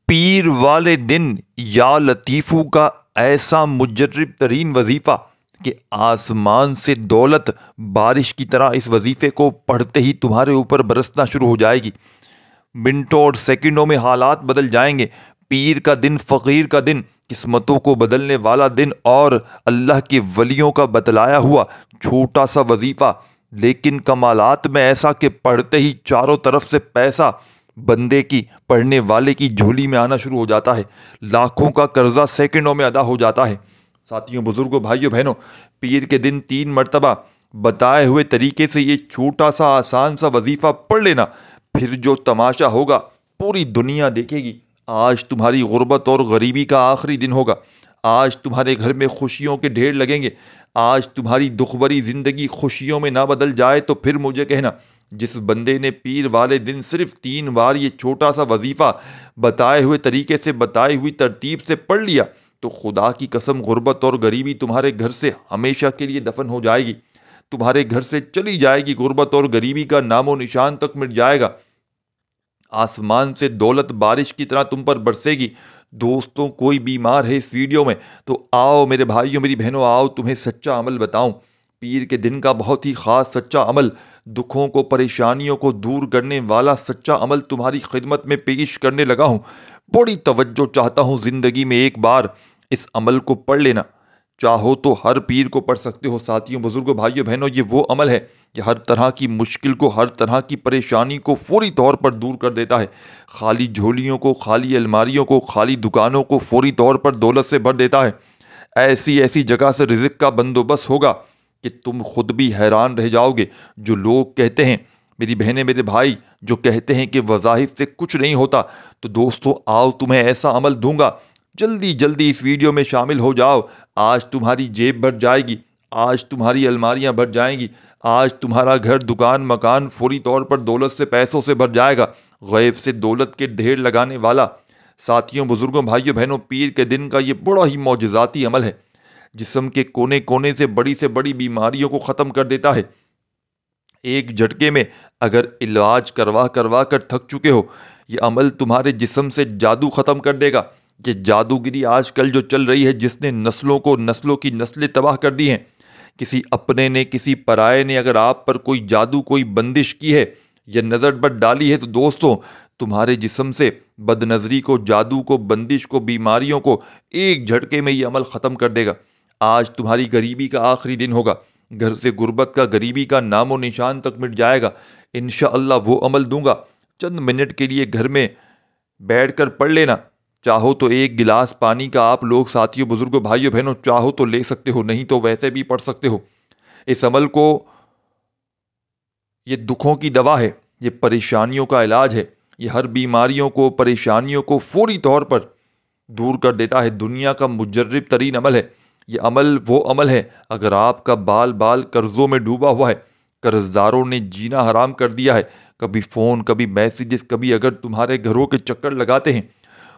پیر والے دن یا لطیفو کا ایسا مجرب ترین وظیفہ کہ آسمان سے دولت بارش کی طرح اس وظیفے کو پڑھتے ہی تمہارے اوپر برسنا شروع ہو جائے گی۔ منٹوں اور سیکنڈوں میں حالات بدل جائیں گے۔ پیر کا دن، فقیر کا دن، قسمتوں کو بدلنے والا دن اور اللہ کے ولیوں کا بتلایا ہوا چھوٹا سا وظیفہ، لیکن کمالات میں ایسا کہ پڑھتے ہی چاروں طرف سے پیسہ بندے کی، پڑھنے والے کی جھولی میں آنا شروع ہو جاتا ہے۔ لاکھوں کا قرضہ سیکنڈوں میں ادا ہو جاتا ہے۔ ساتھیوں، بزرگوں، بھائیوں، بہنوں، پیر کے دن 3 مرتبہ بتائے ہوئے طریقے سے یہ چھوٹا سا آسان سا وظیفہ پڑھ لینا، پھر جو تماشا ہوگا پوری دنیا دیکھے گی۔ آج تمہاری غربت اور غریبی کا آخری دن ہوگا۔ آج تمہارے گھر میں خوشیوں کے ڈھیر لگیں گے۔ آج تمہاری دکھ بھری زندگی خوشیوں میں نہ بدل جائے تو پھر مجھے کہنا۔ جس بندے نے پیر والے دن صرف 3 بار یہ چھوٹا سا وظیفہ بتائے ہوئے طریقے سے، بتائی ہوئی ترتیب سے پڑھ لیا، تو خدا کی قسم غربت اور غریبی تمہارے گھر سے ہمیشہ کے لیے دفن ہو جائے گی۔ تمہارے گھر سے چلی جائے گی۔ غربت اور غریبی کا نام و نشان تک مٹ جائے گا۔ آسمان سے دولت بارش کی طرح تم پر برسے گی۔ دوستوں، کوئی بیمار ہے اس ویڈیو میں تو آؤ میرے بھائیوں، میری بہنوں، آؤ تمہیں سچا عمل بتاؤں۔ پیر کے دن کا بہت ہی خاص سچا عمل، دکھوں کو، پریشانیوں کو دور کرنے والا سچا عمل تمہاری خدمت میں پیش کرنے لگا ہوں۔ بڑی توجہ چاہتا ہوں، زندگی میں ایک بار اس عمل کو پڑھ لینا۔ چاہو تو ہر پیر کو پڑھ سکتے ہو۔ ساتھیوں، بزرگوں، بھائیوں، بہنوں، یہ وہ عمل ہے کہ ہر طرح کی مشکل کو، ہر طرح کی پریشانی کو فوری طور پر دور کر دیتا ہے۔ خالی جھولیوں کو، خالی الماریوں کو، خالی دکانوں کو فوری طور پر دولت سے بھر دیتا ہے۔ ایسی ایسی جگہ سے رزق کا بندوبست ہوگا کہ تم خود بھی حیران رہ جاؤ گے۔ جو لوگ کہتے ہیں، میری بہنیں، میرے بھائی، جو کہتے ہیں کہ وظائف سے کچھ نہیں ہوتا، تو دوستو آؤ تمہیں ایسا عمل دوں گا۔ جلدی جلدی اس ویڈیو میں شامل ہو جاؤ۔ آج تمہاری جیب بھر جائے گی۔ آج تمہاری الماریاں بھر جائیں گی۔ آج تمہارا گھر، دکان، مکان فوری طور پر دولت سے، پیسوں سے بھر جائے گا۔ غیب سے دولت کے ڈھیر لگانے والا، ساتھیوں، بزرگوں، بھائیوں، بہنوں، پیر کے دن کا یہ بڑا ہی معجزاتی عمل ہے۔ جسم کے کونے کونے سے بڑی بیماریوں کو ختم کر دیتا ہے۔ ایک جھٹکے میں اگر علاج کروا کر تھک چکے ہو، یہ عمل تمہارے جسم سے جادو ختم کر دے گا۔ یہ جادوگری آج کل جو چل رہی ہے، جس نے نسلوں کی نسلیں تباہ کر دی ہیں، کسی اپنے نے، کسی پرائے نے اگر آپ پر کوئی جادو، کوئی بندش کی ہے یا نظر بد ڈالی ہے، تو دوستوں تمہارے جسم سے بد نظری کو، جادو کو، بندش کو، بیماریوں کو ایک جھٹکے میں یہ عمل ختم کر دے گا۔ آج تمہاری غریبی کا آخری دن ہوگا۔ گھر سے غربت کا، غریبی کا نام و نشان تک مٹ جائے گا۔ انشاءاللہ وہ عمل دوں گا۔ چند منٹ کے لیے گھر میں بیٹھ کر پڑھ لینا۔ چاہو تو 1 گلاس پانی کا آپ لوگ، ساتھیوں، بزرگوں، بھائیوں، بہنوں، چاہو تو لے سکتے ہو، نہیں تو ویسے بھی پڑھ سکتے ہو۔ اس عمل کو، یہ دکھوں کی دوا ہے، یہ پریشانیوں کا علاج ہے، یہ ہر بیماریوں کو، پریشانیوں کو فوری طور پر دور کر دیتا ہے۔ دنیا کا مجرب ترین عمل ہے یہ عمل۔ وہ عمل ہے اگر آپ کا بال قرضوں میں ڈوبا ہوا ہے، قرض داروں نے جینا حرام کر دیا ہے، کبھی فون، کبھی میسیجز، کبھی اگر تمہارے گھروں کے چکر لگاتے ہیں،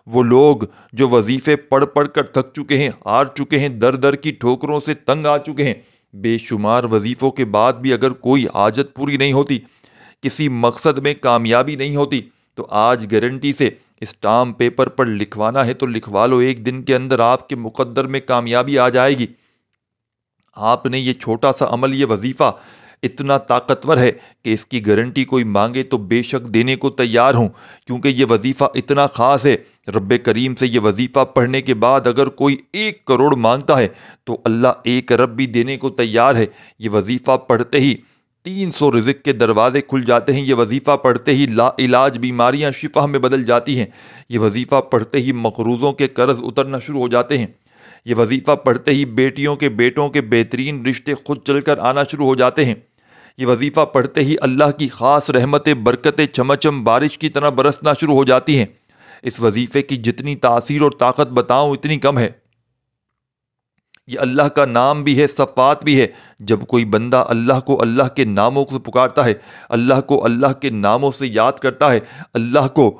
وہ لوگ جو وظیفے پڑھ کر تھک چکے ہیں، ہار چکے ہیں، در کی ٹھوکروں سے تنگ آ چکے ہیں، بے شمار وظیفوں کے بعد بھی اگر کوئی حاجت پوری نہیں ہوتی، کسی مقصد میں کامیابی نہیں ہوتی، تو آج گارنٹی سے اسٹامپ پیپر پر لکھوانا ہے تو لکھوا لو۔ 1 دن کے اندر آپ کے مقدر میں کامیابی آ جائے گی۔ آپ نے یہ چھوٹا سا عمل، یہ وظیفہ اتنا طاقتور ہے کہ اس کی گارنٹی کوئی مانگے تو بے شک دینے کو تیار ہوں، کیونکہ یہ وظیفہ اتنا خاص ہے۔ رب کریم سے یہ وظیفہ پڑھنے کے بعد اگر کوئی 1 کروڑ مانگتا ہے تو اللہ 1 ارب بھی دینے کو تیار ہے۔ یہ وظیفہ پڑھتے ہی 300 رزق کے دروازے کھل جاتے ہیں۔ یہ وظیفہ پڑھتے ہی لا علاج بیماریاں شفا میں بدل جاتی ہیں۔ یہ وظیفہ پڑھتے ہی مقروضوں کے قرض اترنا شروع ہو جاتے ہیں۔ یہ وظیفہ پڑھتے ہی بیٹیوں کے، بیٹوں کے بہترین رشتے خود چل کر آنا شروع ہو جاتے ہیں۔ یہ وظیفہ پڑھتے ہی اللہ کی خاص رحمتیں، برکتیں چمچم بارش کی طرح برسنا شروع ہو جاتی ہیں۔ اس وظیفے کی جتنی تاثیر اور طاقت بتاؤں اتنی کم ہے۔ یہ اللہ کا نام بھی ہے، صفات بھی ہے۔ جب کوئی بندہ اللہ کو اللہ کے ناموں سے پکارتا ہے، اللہ کو اللہ کے ناموں سے یاد کرتا ہے، اللہ کو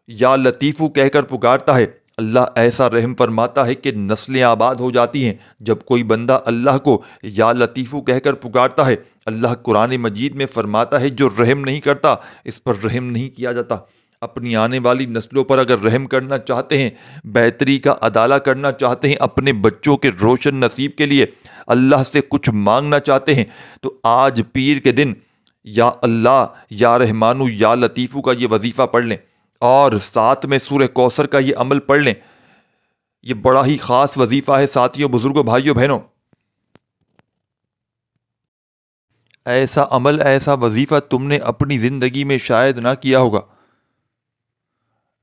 یا لطیفو کہہ کر پکارتا ہے، اللہ ایسا رحم فرماتا ہے کہ نسلیں آباد ہو جاتی ہیں۔ جب کوئی بندہ اللہ کو یا لطیفو کہہ کر پکارتا ہے، اللہ قرآن مجید میں فرماتا ہے جو رحم نہیں کرتا اس پر رحم نہیں کیا جاتا۔ اپنی آنے والی نسلوں پر اگر رحم کرنا چاہتے ہیں، بہتری کا عدالہ کرنا چاہتے ہیں، اپنے بچوں کے روشن نصیب کے لیے اللہ سے کچھ مانگنا چاہتے ہیں، تو آج پیر کے دن یا اللہ یا رحمانو یا لطیفو کا یہ وظیفہ پڑھ لیں، اور ساتھ میں سورہ کوثر کا یہ عمل پڑھ لیں۔ یہ بڑا ہی خاص وظیفہ ہے ساتھیوں، بزرگوں، بھائیوں، بہنوں۔ ایسا عمل، ایسا وظیفہ تم نے اپنی زندگی میں شاید نہ کیا ہوگا۔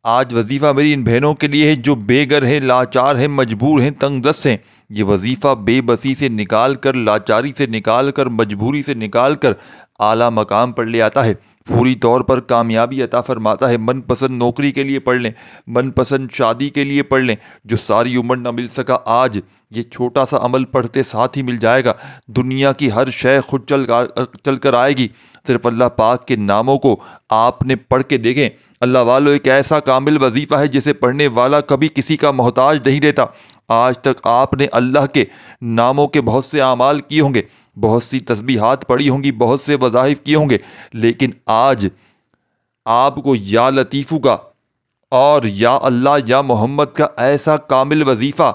آج وظیفہ میری ان بہنوں کے لیے ہے جو بے گھر ہیں، لاچار ہیں، مجبور ہیں، تنگ دست ہیں۔ یہ وظیفہ بے بسی سے نکال کر، لاچاری سے نکال کر، مجبوری سے نکال کر اعلیٰ مقام پر لے آتا ہے، پوری طور پر کامیابی عطا فرماتا ہے۔ من پسند نوکری کے لیے پڑھ لیں، من پسند شادی کے لیے پڑھ لیں، جو ساری عمر نہ مل سکا آج یہ چھوٹا سا عمل پڑھتے ساتھ ہی مل جائے گا۔ دنیا کی ہر شے خود چل کر آئے گی، صرف اللہ پاک کے ناموں کو آپ نے پڑھ کے دیکھیں۔ اللہ والو ایک ایسا کامل وظیفہ ہے جسے پڑھنے والا کبھی کسی کا محتاج نہیں رہتا۔ آج تک آپ نے اللہ کے ناموں کے بہت سے اعمال کیے ہوں گے، بہت سی تسبیحات پڑھی ہوں گی، بہت سے وظائف کیے ہوں گے، لیکن آج آپ کو یا لطیفو کا اور یا اللہ یا محمد کا ایسا کامل وظیفہ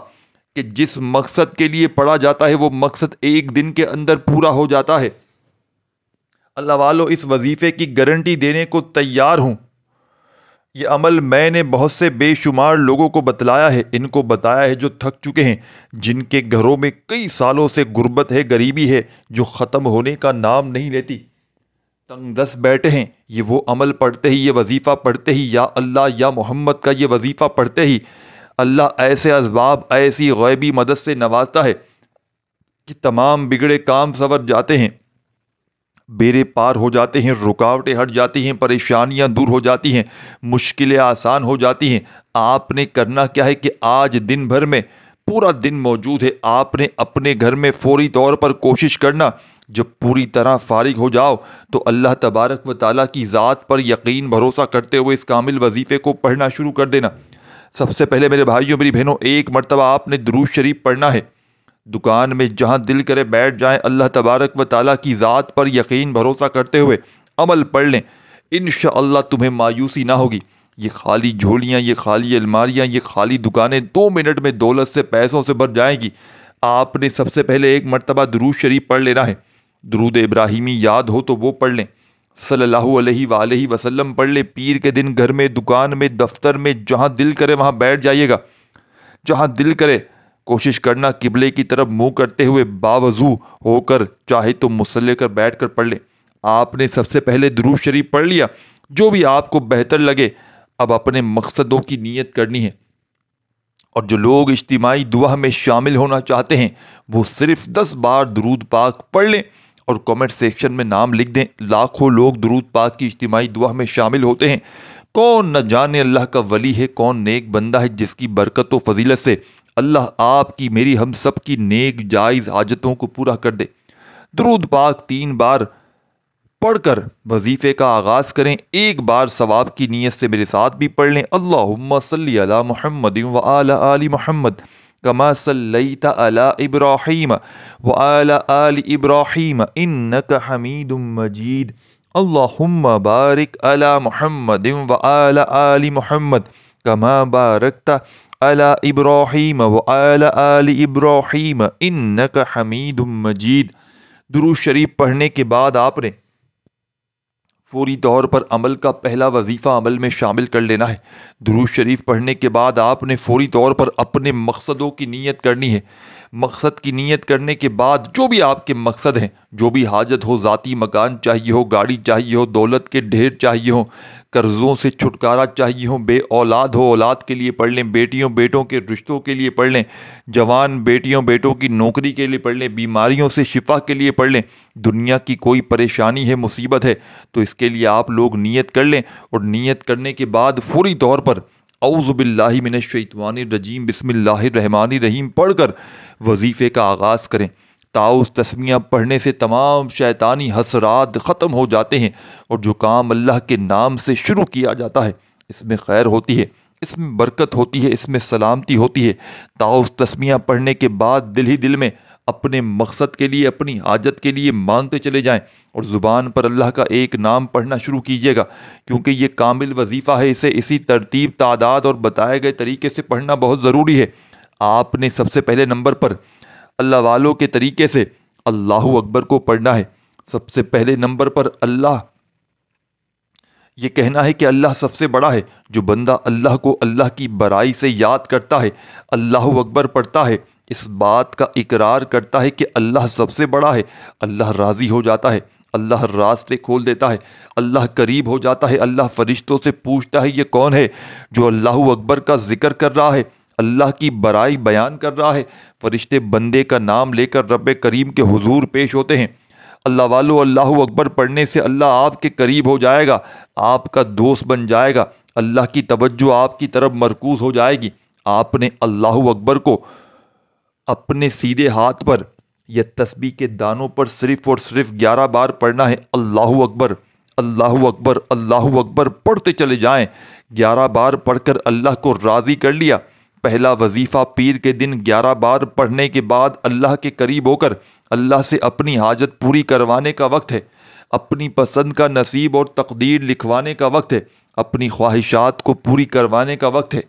کہ جس مقصد کے لیے پڑھا جاتا ہے وہ مقصد ایک دن کے اندر پورا ہو جاتا ہے۔ اللہ والو اس وظیفے کی گارنٹی دینے کو تیار ہوں۔ یہ عمل میں نے بہت سے بے شمار لوگوں کو بتلایا ہے، ان کو بتایا ہے جو تھک چکے ہیں، جن کے گھروں میں کئی سالوں سے غربت ہے، غریبی ہے، جو ختم ہونے کا نام نہیں لیتی، تنگ دست بیٹھے ہیں۔ یہ وہ عمل پڑھتے ہی، یہ وظیفہ پڑھتے ہی، یا اللہ یا محمد کا یہ وظیفہ پڑھتے ہی اللہ ایسے اسباب، ایسی غیبی مدد سے نوازتا ہے کہ تمام بگڑے کام سنور جاتے ہیں، بیڑے پار ہو جاتے ہیں، رکاوٹیں ہٹ جاتی ہیں، پریشانیاں دور ہو جاتی ہیں، مشکلیں آسان ہو جاتی ہیں۔ آپ نے کرنا کیا ہے کہ آج دن بھر میں پورا دن موجود ہے، آپ نے اپنے گھر میں فوری طور پر کوشش کرنا، جب پوری طرح فارغ ہو جاؤ تو اللہ تبارک و تعالیٰ کی ذات پر یقین بھروسہ کرتے ہوئے اس کامل وظیفے کو پڑھنا شروع کر دینا۔ سب سے پہلے میرے بھائیوں، میری بہنوں، ایک مرتبہ آپ نے درود شریف پڑھنا ہے۔ دکان میں جہاں دل کرے بیٹھ جائیں، اللہ تبارک و تعالیٰ کی ذات پر یقین بھروسہ کرتے ہوئے عمل پڑھ لیں، انشاءاللہ تمہیں مایوسی نہ ہوگی۔ یہ خالی جھولیاں، یہ خالی الماریاں، یہ خالی دکانیں 2 منٹ میں دولت سے، پیسوں سے بھر جائیں گی۔ آپ نے سب سے پہلے ایک مرتبہ درود شریف پڑھ لینا ہے۔ درود ابراہیمی یاد ہو تو وہ پڑھ لیں، صلی اللہ علیہ وآلہ وسلم پڑھ لیں۔ پیر کے دن گھر میں، دکان میں، دفتر میں، جہاں دل کرے وہاں بیٹھ جائیے گا، جہاں دل کرے۔ کوشش کرنا قبلے کی طرف منہ کرتے ہوئے باوضو ہو کر، چاہے تو مصلی کر بیٹھ کر پڑھ لیں۔ آپ نے سب سے پہلے درود شریف پڑھ لیا، جو بھی آپ کو بہتر لگے۔ اب اپنے مقصدوں کی نیت کرنی ہے، اور جو لوگ اجتماعی دعا میں شامل ہونا چاہتے ہیں وہ صرف 10 بار درود پاک پڑھ لیں اور کمنٹ سیکشن میں نام لکھ دیں۔ لاکھوں لوگ درود پاک کی اجتماعی دعا میں شامل ہوتے ہیں، کون نہ جانے اللہ کا ولی ہے، کون نیک بندہ ہے جس کی برکت و فضیلت سے اللہ آپ کی، میری، ہم سب کی نیک جائز حاجتوں کو پورا کر دے۔ درود پاک 3 بار پڑھ کر وظیفے کا آغاز کریں۔ ایک بار ثواب کی نیت سے میرے ساتھ بھی پڑھ لیں، اللہم صلی علی محمد وعلی آل محمد کما صلیت علی ابراہیم وعلی آل ابراہیم انک حمید مجید، اللہم بارک علی محمد وعلی آل محمد کما بارکت علی ابراہیم وعلی آل ابراہیم انک حمید مجید۔ درود شریف پڑھنے کے بعد آپ نے فوری طور پر عمل کا پہلا وظیفہ عمل میں شامل کر لینا ہے۔ درود شریف پڑھنے کے بعد آپ نے فوری طور پر اپنے مقصدوں کی نیت کرنی ہے۔ مقصد کی نیت کرنے کے بعد جو بھی آپ کے مقصد ہیں، جو بھی حاجت ہو، ذاتی مکان چاہیے ہو، گاڑی چاہیے ہو، دولت کے ڈھیر چاہیے ہو، قرضوں سے چھٹکارا چاہیے ہو، بے اولاد ہو اولاد کے لیے پڑھ لیں، بیٹیوں بیٹوں کے رشتوں کے لیے پڑھ لیں، جوان بیٹیوں بیٹوں کی نوکری کے لیے پڑھ لیں، بیماریوں سے شفا کے لیے پڑھ لیں، دنیا کی کوئی پریشانی ہے، مصیبت ہے تو اس کے لیے آپ لوگ نیت کر لیں، اور نیت کرنے کے بعد فوری طور پر اعوذ باللہ من الشیطان الرجیم بسم اللہ الرحمن الرحیم پڑھ کر وظیفے کا آغاز کریں۔ تعوذ تسمیہ پڑھنے سے تمام شیطانی حسرات ختم ہو جاتے ہیں، اور جو کام اللہ کے نام سے شروع کیا جاتا ہے اس میں خیر ہوتی ہے، اس میں برکت ہوتی ہے، اس میں سلامتی ہوتی ہے۔ تعوذ تسمیہ پڑھنے کے بعد دل ہی دل میں اپنے مقصد کے لیے، اپنی حاجت کے لیے مانگتے چلے جائیں، اور زبان پر اللہ کا ایک نام پڑھنا شروع کیجیے گا، کیونکہ یہ کامل وظیفہ ہے۔ اسے اسی ترتیب، تعداد اور بتائے گئے طریقے سے پڑھنا بہت ضروری ہے۔ آپ نے سب سے پہلے نمبر پر اللہ والوں کے طریقے سے اللہ اکبر کو پڑھنا ہے۔ سب سے پہلے نمبر پر یہ کہنا ہے کہ اللہ سب سے بڑا ہے۔ جو بندہ اللہ کو اللہ کی بڑائی سے یاد کرتا ہے، اللہ اکبر پڑھتا ہے، اس بات کا اقرار کرتا ہے کہ اللہ سب سے بڑا ہے، اللہ راضی ہو جاتا ہے، اللہ راستے کھول دیتا ہے، اللہ قریب ہو جاتا ہے، اللہ فرشتوں سے پوچھتا ہے یہ کون ہے جو اللہ اکبر کا ذکر کر رہا ہے، اللہ کی بڑائی بیان کر رہا ہے۔ فرشتے بندے کا نام لے کر رب کریم کے حضور پیش ہوتے ہیں۔ اللہ والو، اللہ اکبر پڑھنے سے اللہ آپ کے قریب ہو جائے گا، آپ کا دوست بن جائے گا، اللہ کی توجہ آپ کی طرف مرکوز ہو جائے گی۔ آپ نے اللہ اکبر کو اپنے سیدھے ہاتھ پر یا تسبیح کے دانوں پر صرف اور صرف 11 بار پڑھنا ہے۔ اللہ اکبر، اللہ اکبر، اللہ اکبر پڑھتے چلے جائیں۔ 11 بار پڑھ کر اللہ کو راضی کر لیا۔ پہلا وظیفہ پیر کے دن 11 بار پڑھنے کے بعد اللہ کے قریب ہو کر اللہ سے اپنی حاجت پوری کروانے کا وقت ہے، اپنی پسند کا نصیب اور تقدیر لکھوانے کا وقت ہے، اپنی خواہشات کو پوری کروانے کا وقت ہے۔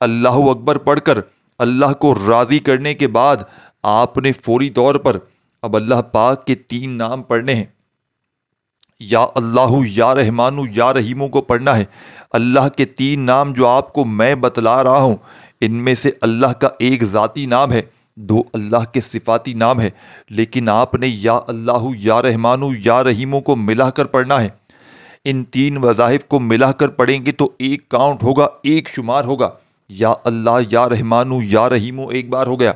اللہ اکبر پڑھ کر اللہ کو راضی کرنے کے بعد آپ نے فوری طور پر اب اللہ پاک کے 3 نام پڑھنے ہیں۔ یا اللہ، یا رحمانو، یا رحیمو کو پڑھنا ہے۔ اللہ کے 3 نام جو آپ کو میں بتلا رہا ہوں، ان میں سے اللہ کا ایک ذاتی نام ہے، 2 اللہ کے صفاتی نام ہے، لیکن آپ نے یا اللہ، یا رحمانو، یا رحیمو کو ملا کر پڑھنا ہے۔ ان 3 وظائف کو ملا کر پڑھیں گے تو ایک کاؤنٹ ہوگا، ایک شمار ہوگا۔ یا اللہ، یا رحمانو، یا رحیمو 1 بار ہو گیا،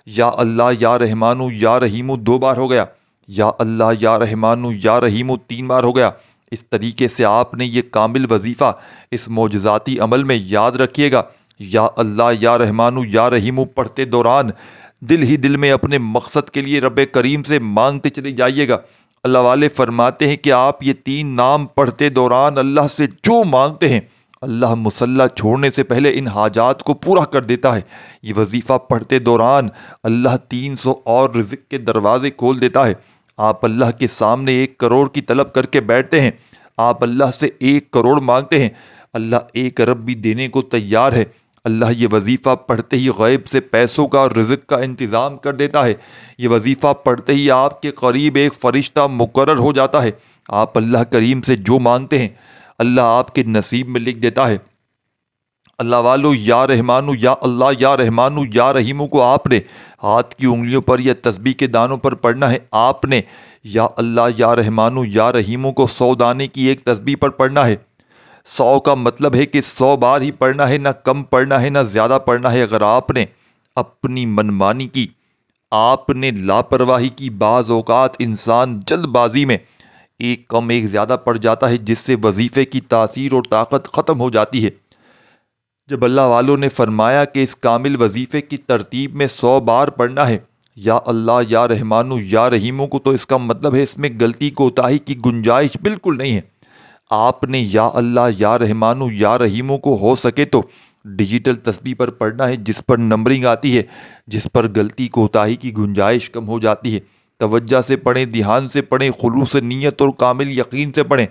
یا اللہ، یا رحمانو، یا رحیمو 2 بار ہو گیا، یا اللہ، یا رحمانو، یا رحیمو 3 بار ہو گیا۔ اس طریقے سے آپ نے یہ کامل وظیفہ اس معجزاتی عمل میں یاد رکھیے گا۔ یا اللہ، یا رحمانو، یا رحیمو پڑھتے دوران دل ہی دل میں اپنے مقصد کے لیے رب کریم سے مانگتے چلے جائیے گا۔ اللہ والے فرماتے ہیں کہ آپ یہ 3 نام پڑھتے دوران اللہ سے جو مانگتے ہیں، اللہ مصلی چھوڑنے سے پہلے ان حاجات کو پورا کر دیتا ہے۔ یہ وظیفہ پڑھتے دوران اللہ 300 اور رزق کے دروازے کھول دیتا ہے۔ آپ اللہ کے سامنے 1 کروڑ کی طلب کر کے بیٹھتے ہیں، آپ اللہ سے 1 کروڑ مانگتے ہیں، اللہ 1 ارب بھی دینے کو تیار ہے۔ اللہ یہ وظیفہ پڑھتے ہی غیب سے پیسوں کا اور رزق کا انتظام کر دیتا ہے۔ یہ وظیفہ پڑھتے ہی آپ کے قریب ایک فرشتہ مقرر ہو جاتا ہے۔ آپ اللہ کریم سے جو مانگتے ہیں، اللہ آپ کے نصیب میں لکھ دیتا ہے۔ اللہ والو، یا رحمانو، یا اللہ، یا رحمانو، یا رحیمو کو آپ نے ہاتھ کی انگلیوں پر یا تسبیح کے دانوں پر پڑھنا ہے۔ آپ نے یا اللہ، یا رحمانو، یا رحیمو کو 100 دانے کی ایک تسبیح پر پڑھنا ہے۔ 100 کا مطلب ہے کہ 100 بار ہی پڑھنا ہے، نہ کم پڑھنا ہے، نہ زیادہ پڑھنا ہے۔ اگر آپ نے اپنی منمانی کی، آپ نے لاپرواہی کی، بعض اوقات انسان جلد بازی میں ایک کم ایک زیادہ پڑھ جاتا ہے، جس سے وظیفے کی تاثیر اور طاقت ختم ہو جاتی ہے۔ جب اللہ والوں نے فرمایا کہ اس کامل وظیفے کی ترتیب میں 100 بار پڑھنا ہے یا اللہ، یا رحمانو، یا رحیمو کو، تو اس کا مطلب ہے اس میں غلطی کوتاہی کی گنجائش بالکل نہیں ہے۔ آپ نے یا اللہ، یا رحمانو، یا رحیمو کو ہو سکے تو ڈیجیٹل تسبیح پر پڑھنا ہے، جس پر نمبرنگ آتی ہے، جس پر غلطی کوتاہی کی گنجائش کم ہو جاتی ہے۔ توجہ سے پڑھیں، دھیان سے پڑھیں، خلوص نیت اور کامل یقین سے پڑھیں۔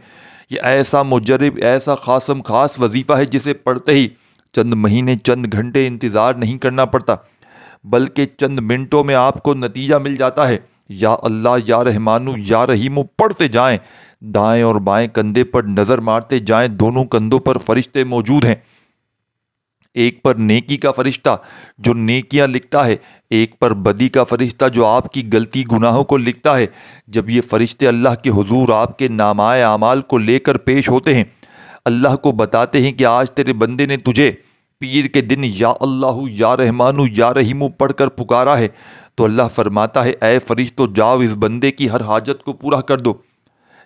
یہ ایسا مجرب، ایسا خاص وظیفہ ہے جسے پڑھتے ہی چند مہینے، چند گھنٹے انتظار نہیں کرنا پڑتا، بلکہ چند منٹوں میں آپ کو نتیجہ مل جاتا ہے۔ یا اللہ، یا رحمانو، یا رحیمو پڑھتے جائیں، دائیں اور بائیں کندھے پر نظر مارتے جائیں، دونوں کندھوں پر فرشتے موجود ہیں۔ ایک پر نیکی کا فرشتہ جو نیکیاں لکھتا ہے، ایک پر بدی کا فرشتہ جو آپ کی غلطی گناہوں کو لکھتا ہے۔ جب یہ فرشتے اللہ کے حضور آپ کے نامۂ اعمال کو لے کر پیش ہوتے ہیں، اللہ کو بتاتے ہیں کہ آج تیرے بندے نے تجھے پیر کے دن یا اللہ، یا رحمانو، یا رحیمو پڑھ کر پکارا ہے، تو اللہ فرماتا ہے اے فرشتو، جاؤ اس بندے کی ہر حاجت کو پورا کر دو۔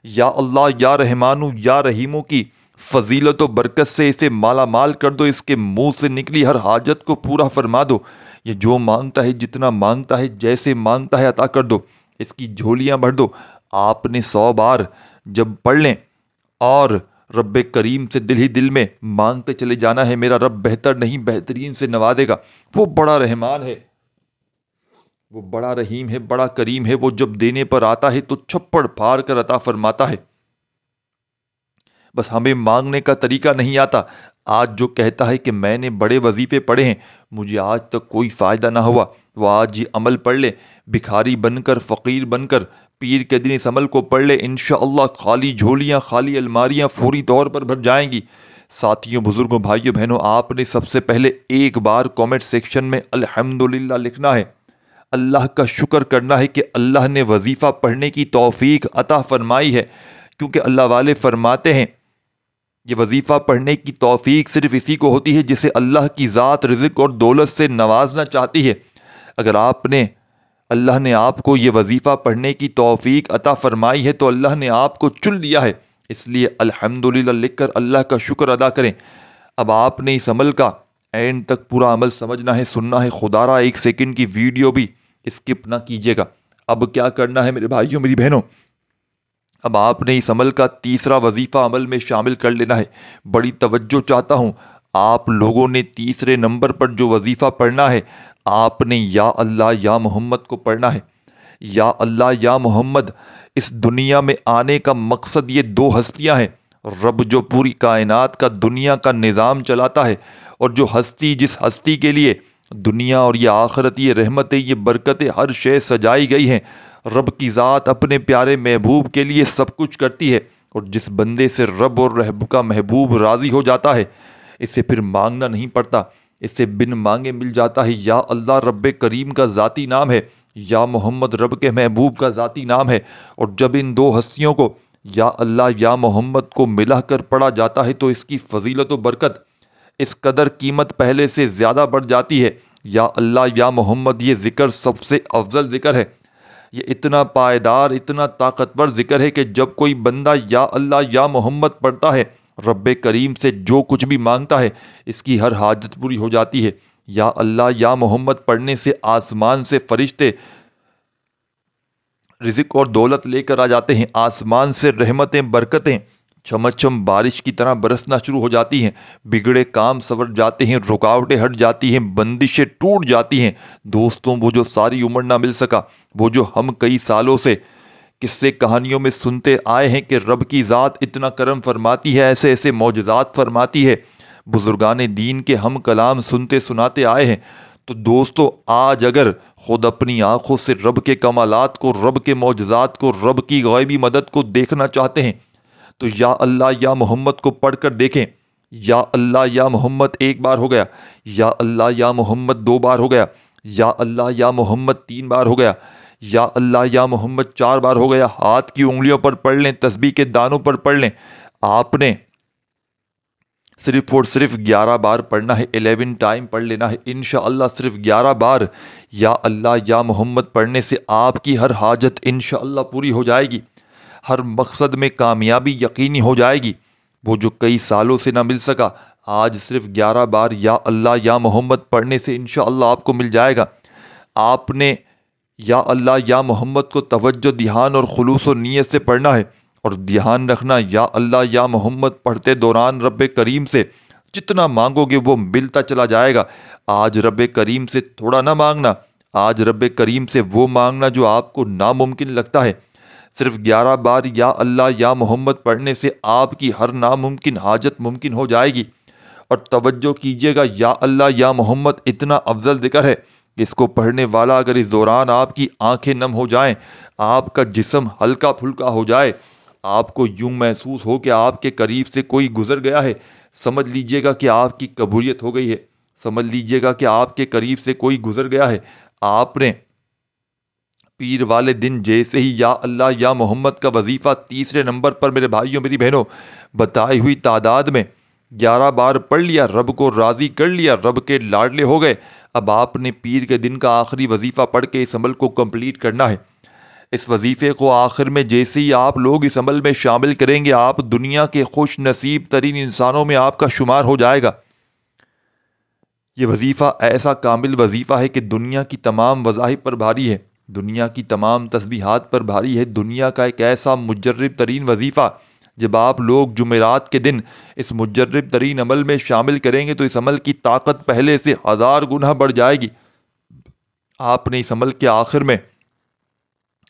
یا اللہ، یا رحمانو، یا رحیمو کی فضیلت و برکت سے اسے مالا مال کر دو، اس کے منہ سے نکلی ہر حاجت کو پورا فرما دو۔ یہ جو مانگتا ہے، جتنا مانگتا ہے، جیسے مانگتا ہے عطا کر دو، اس کی جھولیاں بھر دو۔ آپ نے 100 بار جب پڑھ لیں اور رب کریم سے دل ہی دل میں مانگتے چلے جانا ہے، میرا رب بہتر نہیں بہترین سے نوازے گا، وہ بڑا رحمان ہے، وہ بڑا رحیم ہے، بڑا کریم ہے، وہ جب دینے پر آتا ہے تو چھپڑ پھاڑ کر عطا فرماتا ہے۔ بس ہمیں مانگنے کا طریقہ نہیں آتا۔ آج جو کہتا ہے کہ میں نے بڑے وظیفے پڑھے ہیں، مجھے آج تک کوئی فائدہ نہ ہوا، وہ آج یہ عمل پڑھ لے، بھکاری بن کر، فقیر بن کر، پیر کے دن اس عمل کو پڑھ لے، انشاءاللہ خالی جھولیاں، خالی الماریاں فوری طور پر بھر جائیں گی۔ ساتھیوں، بزرگوں، بھائیوں، بہنوں، آپ نے سب سے پہلے ایک بار کامنٹ سیکشن میں الحمدللہ لکھنا ہے، اللہ کا شکر کرنا ہے کہ اللہ نے وظیفہ پڑھنے کی توفیق عطا فرمائی ہے، کیونکہ اللہ والے فرماتے ہیں یہ وظیفہ پڑھنے کی توفیق صرف اسی کو ہوتی ہے جسے اللہ کی ذات رزق اور دولت سے نوازنا چاہتی ہے۔ اگر اللہ نے آپ کو یہ وظیفہ پڑھنے کی توفیق عطا فرمائی ہے تو اللہ نے آپ کو چن لیا ہے، اس لیے الحمدللہ لکھ کر اللہ کا شکر ادا کریں۔ اب آپ نے اس عمل کا اینڈ تک پورا عمل سمجھنا ہے، سننا ہے، خدا را 1 سیکنڈ کی ویڈیو بھی اسکپ نہ کیجیے گا۔ اب کیا کرنا ہے میرے بھائیوں، میری بہنوں، اب آپ نے اس عمل کا تیسرا وظیفہ عمل میں شامل کر لینا ہے۔ بڑی توجہ چاہتا ہوں، آپ لوگوں نے تیسرے نمبر پر جو وظیفہ پڑھنا ہے، آپ نے یا اللہ یا محمد کو پڑھنا ہے۔ یا اللہ یا محمد، اس دنیا میں آنے کا مقصد یہ 2 ہستیاں ہیں، رب جو پوری کائنات کا، دنیا کا نظام چلاتا ہے، اور جو ہستی، جس ہستی کے لیے دنیا اور یہ آخرت، یہ رحمتیں، یہ برکتیں، ہر شے سجائی گئی ہیں، رب کی ذات اپنے پیارے محبوب کے لیے سب کچھ کرتی ہے، اور جس بندے سے رب اور رب کا محبوب راضی ہو جاتا ہے، اسے پھر مانگنا نہیں پڑتا، اسے بن مانگے مل جاتا ہے۔ یا اللہ رب کریم کا ذاتی نام ہے، یا محمد رب کے محبوب کا ذاتی نام ہے، اور جب ان 2 ہستیوں کو، یا اللہ یا محمد کو ملا کر پڑھا جاتا ہے تو اس کی فضیلت و برکت اس قدر قیمت پہلے سے زیادہ بڑھ جاتی ہے۔ یا اللہ یا محمد یہ ذکر سب سے افضل ذکر ہے، یہ اتنا پائیدار، اتنا طاقتور ذکر ہے کہ جب کوئی بندہ یا اللہ یا محمد پڑھتا ہے، رب کریم سے جو کچھ بھی مانگتا ہے اس کی ہر حاجت پوری ہو جاتی ہے۔ یا اللہ یا محمد پڑھنے سے آسمان سے فرشتے رزق اور دولت لے کر آ جاتے ہیں، آسمان سے رحمتیں، برکتیں چھمچم بارش کی طرح برسنا شروع ہو جاتی ہیں، بگڑے کام سنور جاتے ہیں، رکاوٹیں ہٹ جاتی ہیں، بندشیں ٹوٹ جاتی ہیں۔ دوستوں، وہ جو ساری عمر نہ مل سکا، وہ جو ہم کئی سالوں سے قصے کہانیوں میں سنتے آئے ہیں کہ رب کی ذات اتنا کرم فرماتی ہے، ایسے ایسے معجزات فرماتی ہے، بزرگان دین کے ہم کلام سنتے سناتے آئے ہیں، تو دوستو آج اگر خود اپنی آنکھوں سے رب کے کمالات کو، رب کے معجزات کو، رب کی غیبی مدد کو دیکھنا چاہتے ہیں تو یا اللہ یا محمد کو پڑھ کر دیکھیں۔ یا اللہ یا محمد 1 بار ہو گیا، یا اللہ یا محمد 2 بار ہو گیا، یا اللہ یا محمد 3 بار ہو گیا، یا اللہ یا محمد 4 بار ہو گیا، ہاتھ کی انگلیوں پر پڑھ لیں، تسبیح کے دانوں پر پڑھ لیں۔ آپ نے صرف اور صرف 11 بار پڑھنا ہے، 11 ٹائم پڑھ لینا ہے، انشاءاللہ صرف 11 بار یا اللہ یا محمد پڑھنے سے آپ کی ہر حاجت انشاءاللہ پوری ہو جائے گی، ہر مقصد میں کامیابی یقینی ہو جائے گی۔ وہ جو کئی سالوں سے نہ مل سکا، آج صرف 11 بار یا اللہ یا محمد پڑھنے سے انشاءاللہ آپ کو مل جائے گا۔ آپ نے یا اللہ یا محمد کو توجہ، دھیان اور خلوص و نیت سے پڑھنا ہے، اور دھیان رکھنا یا اللہ یا محمد پڑھتے دوران رب کریم سے جتنا مانگو گے وہ ملتا چلا جائے گا۔ آج رب کریم سے تھوڑا نہ مانگنا، آج رب کریم سے وہ مانگنا جو آپ کو ناممکن لگتا ہے۔ صرف 11 بار یا اللہ یا محمد پڑھنے سے آپ کی ہر ناممکن حاجت ممکن ہو جائے گی۔ اور توجہ کیجیے گا، یا اللہ یا محمد اتنا افضل ذکر ہے کہ اس کو پڑھنے والا اگر اس دوران آپ کی آنکھیں نم ہو جائیں، آپ کا جسم ہلکا پھلکا ہو جائے، آپ کو یوں محسوس ہو کہ آپ کے قریب سے کوئی گزر گیا ہے، سمجھ لیجئے گا کہ آپ کی قبولیت ہو گئی ہے، سمجھ لیجئے گا کہ آپ کے قریب سے کوئی گزر گیا ہے۔ آپ نے پیر والے دن جیسے ہی یا اللہ یا محمد کا وظیفہ تیسرے نمبر پر میرے بھائیوں میری بہنوں بتائی ہوئی تعداد میں 11 بار پڑھ لیا، رب کو راضی کر لیا، رب کے لاڈلے ہو گئے۔ اب آپ نے پیر کے دن کا آخری وظیفہ پڑھ کے اس عمل کو کمپلیٹ کرنا ہے۔ اس وظیفے کو آخر میں جیسے ہی آپ لوگ اس عمل میں شامل کریں گے، آپ دنیا کے خوش نصیب ترین انسانوں میں آپ کا شمار ہو جائے گا۔ یہ وظیفہ ایسا کامل وظیفہ ہے کہ دنیا کی تمام وظائف پر بھاری ہے، دنیا کی تمام تسبیحات پر بھاری ہے، دنیا کا ایک ایسا مجرب ترین وظیفہ۔ جب آپ لوگ جمعرات کے دن اس مجرب ترین عمل میں شامل کریں گے تو اس عمل کی طاقت پہلے سے 1000 گنا بڑھ جائے گی۔ آپ نے اس عمل کے آخر میں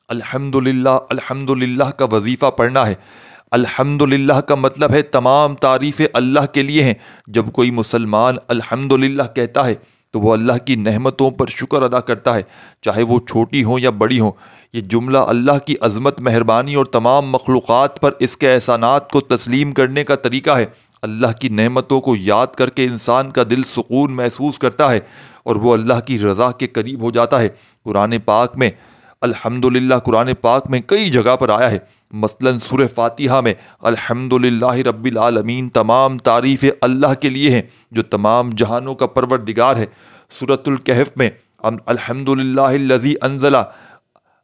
الحمدللہ کا وظیفہ پڑھنا ہے۔ الحمدللہ کا مطلب ہے تمام تعریفیں اللہ کے لیے ہیں۔ جب کوئی مسلمان الحمدللہ کہتا ہے تو وہ اللہ کی نعمتوں پر شکر ادا کرتا ہے، چاہے وہ چھوٹی ہوں یا بڑی ہوں۔ یہ جملہ اللہ کی عظمت، مہربانی اور تمام مخلوقات پر اس کے احسانات کو تسلیم کرنے کا طریقہ ہے۔ اللہ کی نعمتوں کو یاد کر کے انسان کا دل سکون محسوس کرتا ہے اور وہ اللہ کی رضا کے قریب ہو جاتا ہے۔ قرآن پاک میں کئی جگہ پر آیا ہے، مثلاً سورہ فاتحہ میں الحمدللہ رب العالمین، تمام تعریفیں اللہ کے لیے ہیں جو تمام جہانوں کا پروردگار ہے۔ سورۃ الکہف میں الحمدللہ الذی انزل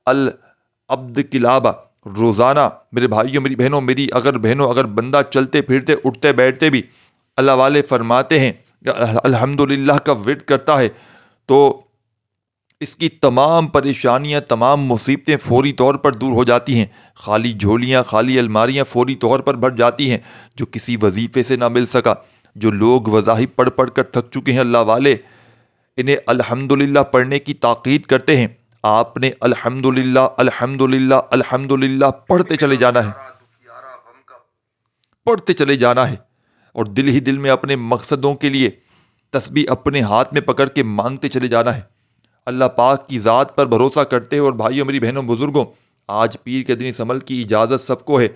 العبد کلابہ، روزانہ میرے بھائیوں، میری بہنوں، اگر بندہ چلتے پھرتے اٹھتے بیٹھتے بھی اللہ والے فرماتے ہیں الحمدللہ کا ورد کرتا ہے تو اس کی تمام پریشانیاں، تمام مصیبتیں فوری طور پر دور ہو جاتی ہیں۔ خالی جھولیاں، خالی الماریاں فوری طور پر بھر جاتی ہیں۔ جو کسی وظیفے سے نہ مل سکا، جو لوگ وظائف پڑھ پڑھ کر تھک چکے ہیں، اللہ والے انہیں الحمدللہ پڑھنے کی تاکید کرتے ہیں۔ آپ نے الحمدللہ پڑھتے چلے جانا ہے اور دل ہی دل میں اپنے مقصدوں کے لیے تسبیح اپنے ہاتھ میں پکڑ کے مانگتے چلے جانا ہے۔ اللہ پاک کی ذات پر بھروسہ کرتے ہیں۔ اور بھائیوں، میری بہنوں، بزرگوں، آج پیر کے دن اس عمل کی اجازت سب کو ہے۔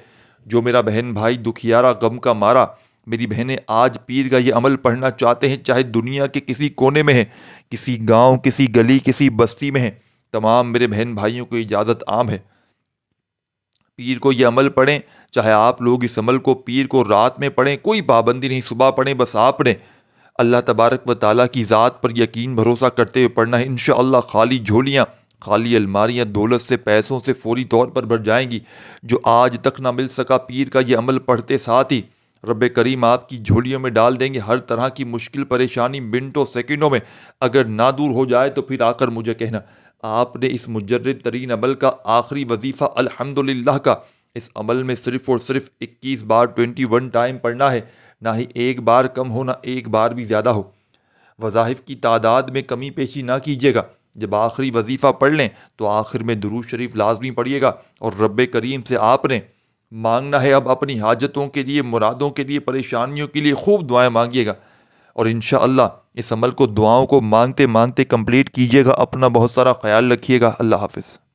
جو میرا بہن بھائی دکھیارا، غم کا مارا، میری بہنیں آج پیر کا یہ عمل پڑھنا چاہتے ہیں، چاہے دنیا کے کسی کونے میں ہیں، کسی گاؤں، کسی گلی، کسی بستی میں ہیں، تمام میرے بہن بھائیوں کو اجازت عام ہے، پیر کو یہ عمل پڑھیں۔ چاہے آپ لوگ اس عمل کو پیر کو رات میں پڑھیں، کوئی پابندی نہیں، صبح پڑھیں، بس آپ نے اللہ تبارک و تعالیٰ کی ذات پر یقین بھروسہ کرتے ہوئے پڑھنا ہے۔ انشاءاللہ خالی جھولیاں، خالی الماریاں دولت سے، پیسوں سے فوری طور پر بھر جائیں گی۔ جو آج تک نہ مل سکا، پیر کا یہ عمل پڑھتے ساتھ ہی رب کریم آپ کی جھولیوں میں ڈال دیں گے۔ ہر طرح کی مشکل پریشانی منٹوں سیکنڈوں میں اگر نہ دور ہو جائے تو پھر آ کر مجھے کہنا۔ آپ نے اس مجرب ترین عمل کا آخری وظیفہ الحمدللہ کا اس عمل میں صرف اور صرف 21 بار 21 ٹائم پڑھنا ہے، نہ ہی ایک بار کم ہو، نہ ایک بار بھی زیادہ ہو۔ وظائف کی تعداد میں کمی پیشی نہ کیجیے گا۔ جب آخری وظیفہ پڑھ لیں تو آخر میں درود شریف لازمی پڑھیے گا اور رب کریم سے آپ نے مانگنا ہے اب اپنی حاجتوں کے لیے، مرادوں کے لیے، پریشانیوں کے لیے خوب دعائیں مانگیے گا، اور انشاءاللہ اس عمل کو دعاؤں کو مانگتے مانگتے کمپلیٹ کیجیے گا۔ اپنا بہت سارا خیال رکھیے گا۔ اللہ حافظ۔